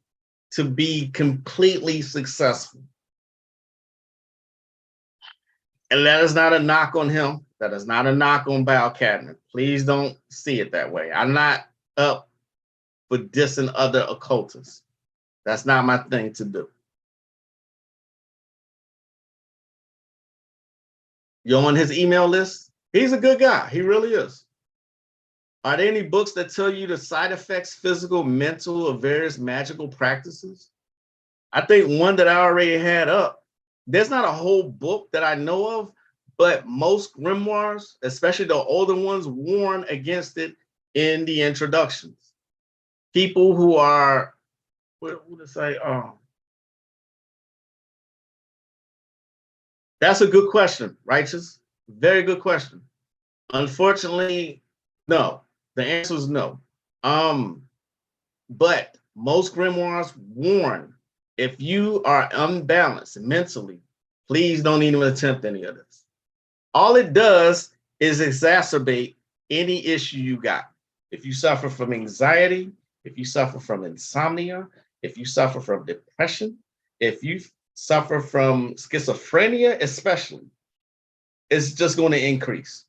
to be completely successful. And that is not a knock on him. That is not a knock on Bal Catman. Please don't see it that way. I'm not up for dissing other occultists. That's not my thing to do. You're on his email list? He's a good guy. He really is. Are there any books that tell you the side effects, physical, mental, of various magical practices? I think one that I already had up, there's not a whole book that I know of, but most grimoires, especially the older ones, warn against it in the introductions. People who are, what to say? That's a good question, Righteous. Very good question. Unfortunately, no. The answer is no. But most grimoires warn if you are unbalanced mentally, please don't even attempt any of this. All it does is exacerbate any issue you got. If you suffer from anxiety, if you suffer from insomnia, if you suffer from depression, if you suffer from schizophrenia, especially, it's just going to increase.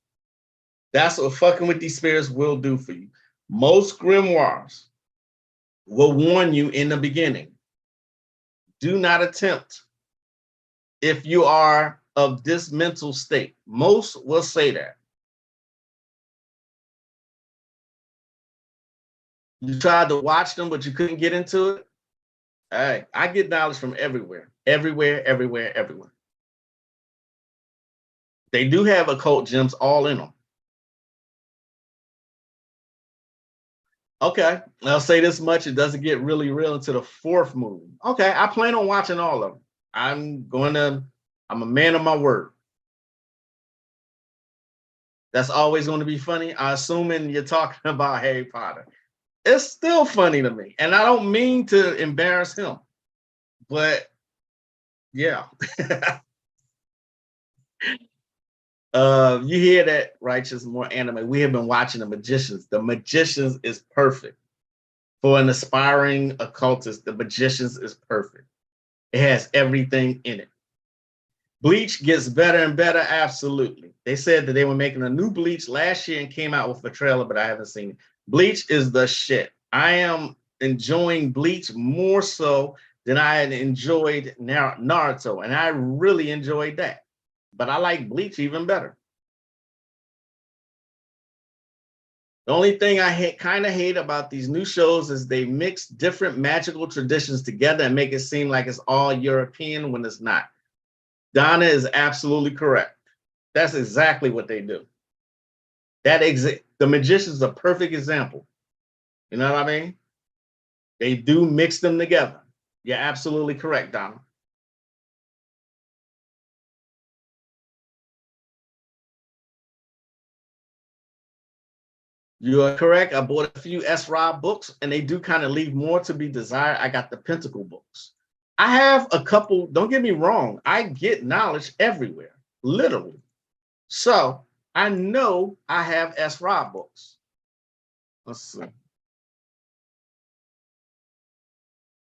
That's what fucking with these spirits will do for you. Most grimoires will warn you in the beginning. Do not attempt if you are of this mental state. Most will say that. You tried to watch them, but you couldn't get into it. Hey, I get knowledge from everywhere, everywhere, everywhere, everywhere. They do have occult gems all in them. Okay, I'll say this much: it doesn't get really real until the fourth movie. Okay, I plan on watching all of them. I'm a man of my word. That's always going to be funny. I assuming you're talking about Harry Potter. It's still funny to me, and I don't mean to embarrass him, but yeah. You hear that, righteous, more anime. We have been watching The Magicians. The Magicians is perfect. For an aspiring occultist, The Magicians is perfect. It has everything in it. Bleach gets better and better, absolutely. They said that they were making a new Bleach last year and came out with a trailer, but I haven't seen it. Bleach is the shit. I am enjoying Bleach more so than I had enjoyed Naruto, and I really enjoyed that. But I like Bleach even better. The only thing I kind of hate about these new shows is they mix different magical traditions together and make it seem like it's all European when it's not. Donna is absolutely correct. That's exactly what they do. The Magician's a perfect example. You know what I mean? They do mix them together. You're absolutely correct, Donna. You are correct. I bought a few S. Rob books, and they do kind of leave more to be desired. I got the Pentacle books. I have a couple, don't get me wrong, I get knowledge everywhere, literally. So I know I have S. Rob books. Let's see.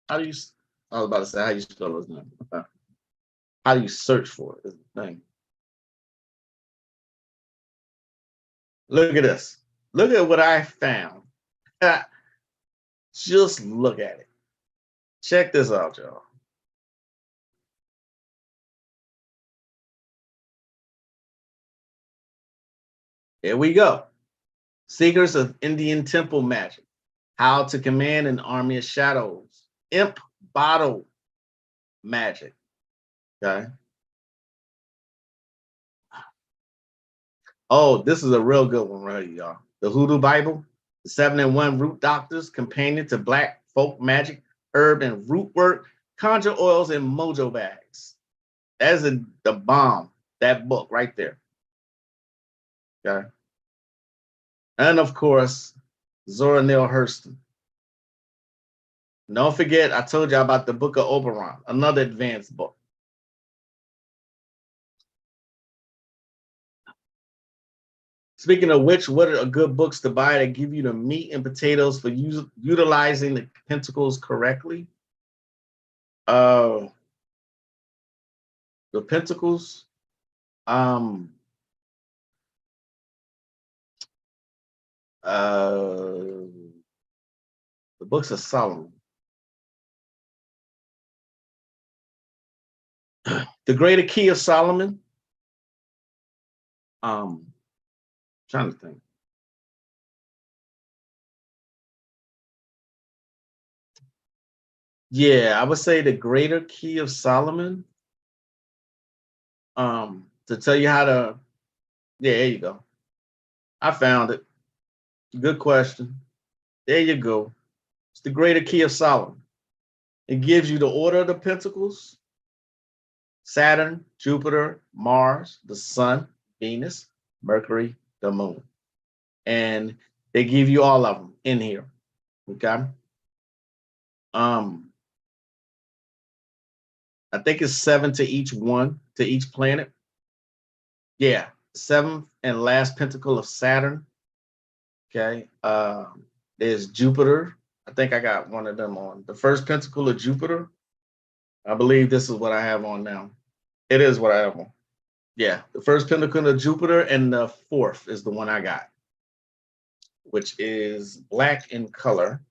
How do you, I was about to say, how you spell his name? How do you search for it is the thing. Look at this. Look at what I found. Just look at it. Check this out, y'all. Here we go. Seekers of Indian Temple Magic. How to command an army of shadows. Imp bottle magic. Okay. Oh, this is a real good one right here, y'all. The Hoodoo Bible, the 7-in-1 Root Doctors, Companion to Black Folk Magic, Herb and Root Work, Conjure Oils, and Mojo Bags. That is the bomb, that book right there. Okay. And of course, Zora Neale Hurston. Don't forget, I told you about the Book of Oberon, another advanced book. Speaking of which, what are good books to buy that give you the meat and potatoes for utilizing the pentacles correctly? The pentacles. The books of Solomon. The Greater Key of Solomon. Trying to think. Yeah, I would say the Greater Key of Solomon. To tell you how to, yeah, there you go. I found it. Good question. There you go. It's the Greater Key of Solomon. It gives you the order of the pentacles: Saturn, Jupiter, Mars, the Sun, Venus, Mercury, the Moon. And They give you all of them in here. Okay. I think it's 7 to each one, to each planet. Yeah, 7th and last pentacle of Saturn. Okay. There's Jupiter. I think I got one of them on. The first pentacle of Jupiter. I believe this is what I have on now. It is what I have on. Yeah, the first pentacle of Jupiter, and the 4th is the one I got, which is black in color.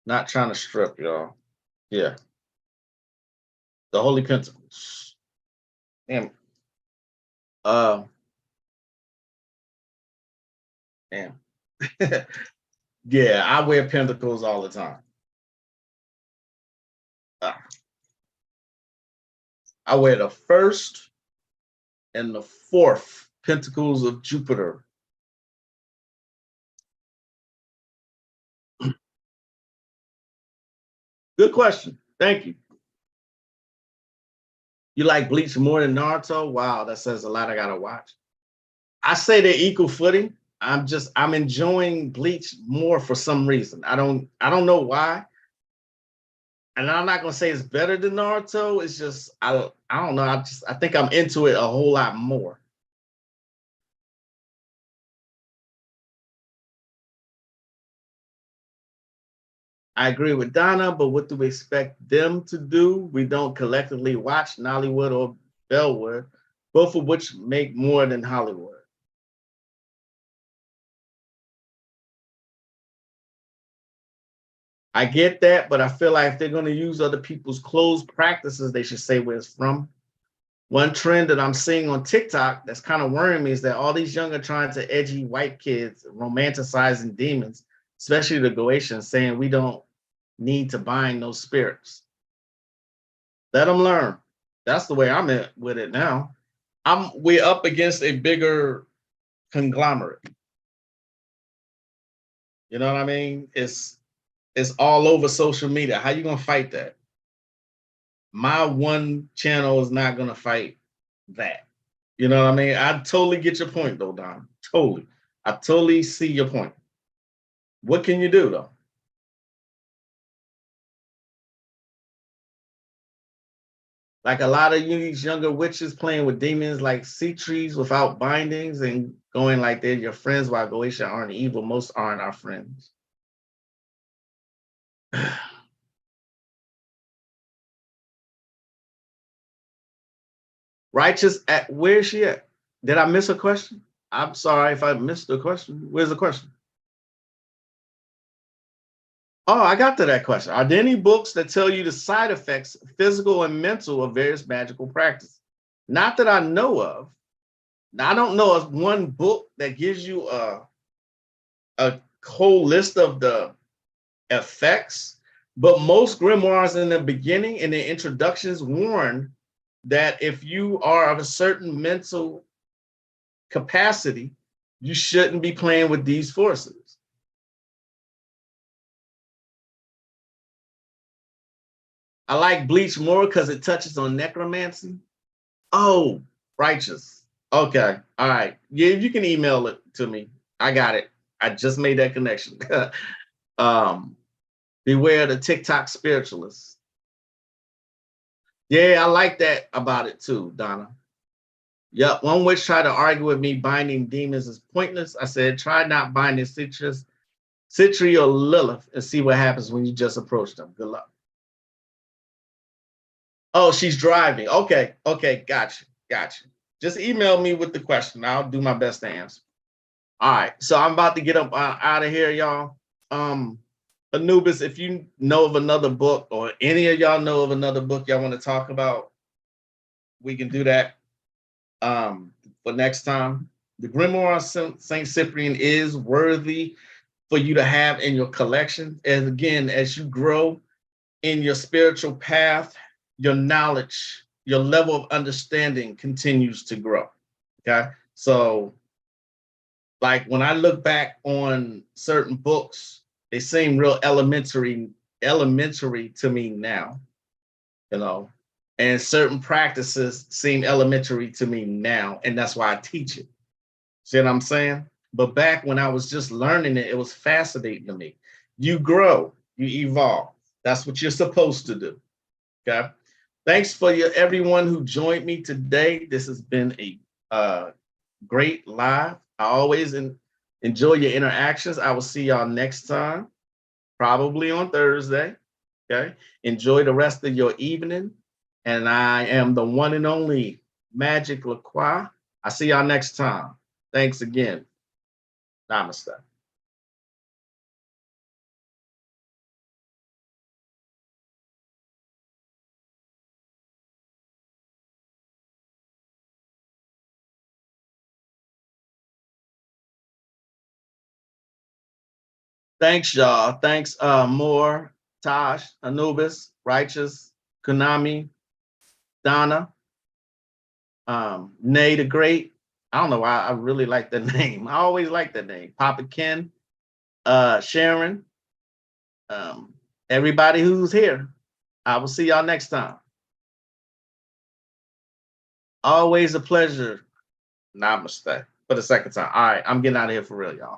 Not trying to strip, y'all. Yeah. The Holy Pentacles. Damn. Damn. Yeah, I wear pentacles all the time. I wear the first and the 4th pentacles of Jupiter. Good question. Thank you. You like Bleach more than Naruto? Wow, that says a lot. I gotta watch. I say they're equal footing. I'm enjoying Bleach more for some reason. I don't know why. And I'm not gonna say it's better than Naruto. It's just I don't know. I think I'm into it a whole lot more. I agree with Donna, but what do we expect them to do? We don't collectively watch Nollywood or Bellwood, both of which make more than Hollywood. I get that, but I feel like if they're going to use other people's clothes practices, they should say where it's from. One trend that I'm seeing on TikTok that's kind of worrying me is that all these younger trying to edgy white kids romanticizing demons, especially the Goetians, saying we don't need to bind those spirits. Let them learn. That's the way I'm at with it now. We're up against a bigger conglomerate. You know what I mean? It's all over social media. How you gonna fight that? My one channel is not gonna fight that. You know what I mean? I totally get your point though, Don. Totally. I totally see your point. What can you do though? Like a lot of these younger witches playing with demons like sea trees without bindings and going like they're your friends while Goetia aren't evil. Most aren't our friends. Righteous at where's she at? Did I miss a question? I'm sorry if I missed the question. Where's the question? Oh, I got to that question. Are there any books that tell you the side effects, physical and mental, of various magical practices? Not that I know of. Now, I don't know of one book that gives you a whole list of the effects, but most grimoires in the beginning, in the introductions, warn that if you are of a certain mental capacity, you shouldn't be playing with these forces. I like Bleach more because it touches on necromancy. Oh, righteous. Okay. All right. Yeah, you can email it to me. I got it. I just made that connection. Beware the TikTok spiritualists. Yeah, I like that about it too, Donna. Yep. One witch tried to argue with me binding demons is pointless. I said, try not binding citrus, Citri or Lilith and see what happens when you just approach them. Good luck. Oh, she's driving. Okay. Okay. Gotcha. Gotcha. Just email me with the question. I'll do my best to answer. All right. So I'm about to get up out of here, y'all. Anubis, if you know of another book or any of y'all know of another book y'all want to talk about, we can do that for next time. The Grimoire of St. Cyprian is worthy for you to have in your collection. And again, as you grow in your spiritual path, your knowledge, your level of understanding continues to grow. Okay. So, like when I look back on certain books, they seem real elementary to me now. You know, And certain practices seem elementary to me now, and that's why I teach it. See what I'm saying? But back when I was just learning it, it was fascinating to me. You grow, you evolve. That's what you're supposed to do. Okay. Thanks for everyone who joined me today. This has been a great live. I always enjoy your interactions. I will see y'all next time, probably on Thursday. Okay. Enjoy the rest of your evening. And I am the one and only Magick LaCroix. I see y'all next time. Thanks again. Namaste. Thanks, y'all. Thanks, Moore, Tosh, Anubis, Righteous, Konami, Donna, Nay the Great. I don't know why I really like the name. I always like that name. Papa Ken, Sharon, everybody who's here. I will see y'all next time. Always a pleasure. Namaste. For the second time. All right, I'm getting out of here for real, y'all.